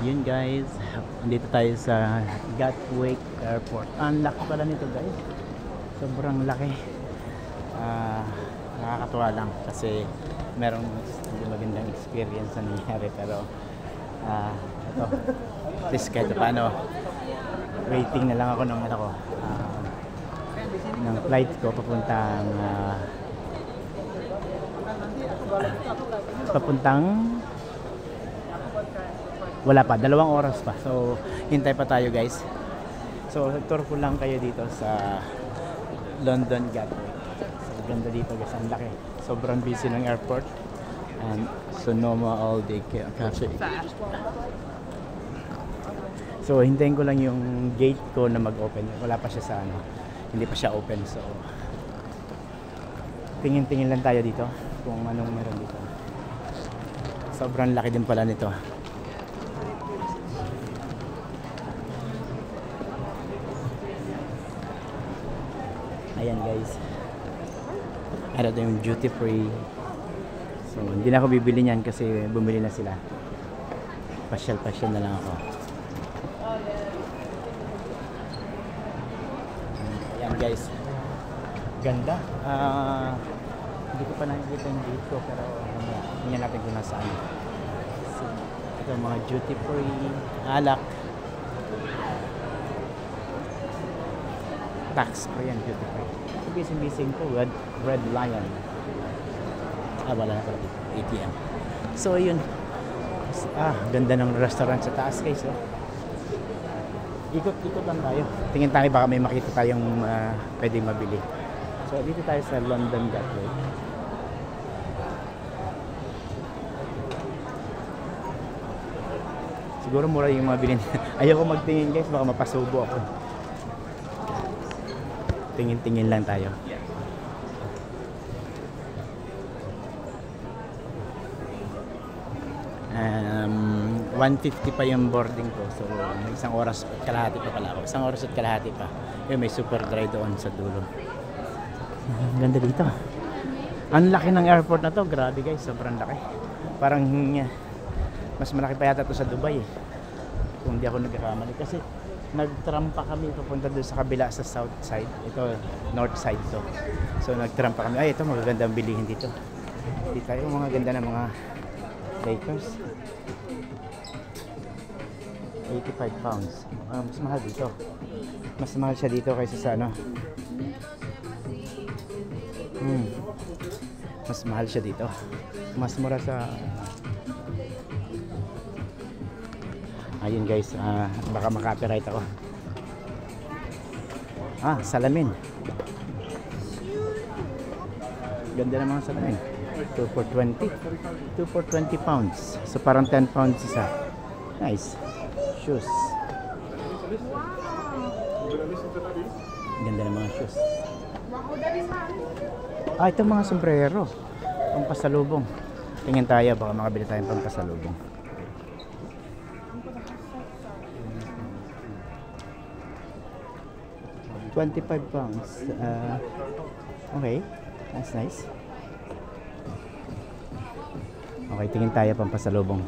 Yun guys, dito tayo sa Gatwick Airport. Ang laki pala nito guys, sobrang laki. Nakakatuwa lang kasi merong hindi magandang experience na nangyari, pero ito, at least kahit paano waiting na lang ako ng ng flight ko papuntang wala pa, 2 oras pa, so hintay pa tayo guys. So tour ko lang kayo dito sa London Gatwick. So ganda dito guys, ang laki, sobrang busy ng airport, and Sonoma all day cafe. So hintayin ko lang yung gate ko na mag-open. Wala pa siya sa hindi pa siya open, so tingin-tingin lang tayo dito kung anong meron dito. Sobrang laki din pala nito. Ayan guys, ano ito yung duty free. So hindi na ako bibili niyan kasi bumili na sila. Pasyal na lang ako. Ayan guys, ganda. Hindi ko pa nakikita yung gate ko, pero tingnan natin kung nasaan. So, ito mga duty free, alak, tax free and duty free. Bising ko, Red Lion. Wala na pala dito, ATM. So yun, ganda ng restaurant sa taas guys. Ikot-ikot lang tayo, tingin tayo baka may makita tayong pwedeng mabili. So dito tayo sa London Gatwick. Siguro mura yung mabili. Ayoko magtingin guys, baka mapasubo ako. Tingin-tingin lang tayo. 1:50 pa yung boarding ko, so may 1 oras at kalahati pa pala ako. 1 oras at kalahati pa. Yun, may super dry doon sa dulo. Ganda dito. Ang laki ng airport na to, grabe guys, sobrang laki. Parang mas malaki pa yata to sa Dubai kung di ako nagkakamali, kasi nagtrampa kami papunta doon sa kabila sa south side. Ito north side to, so nagtrampa kami. Ay, ito magagandang bilihin dito. Dito tayo, mga ganda ng mga Lakers. 85 pounds. Mas mahal dito. Mas mahal siya dito kaysa sa mas mahal siya dito. Mas mura sa ayun guys, baka makapiright ako. Salamin. Ganda ng mga salamin. 2 for 20. 2 for 20 pounds. So parang 10 pounds isa. Nice. Shoes. Ganda ng mga shoes. Ito mga sombrero. Pang pasalubong. Tingin tayo, baka makabili tayong pang pasalubong. £25. Okay. That's nice. Okay, tingin tayo pang pasalubong.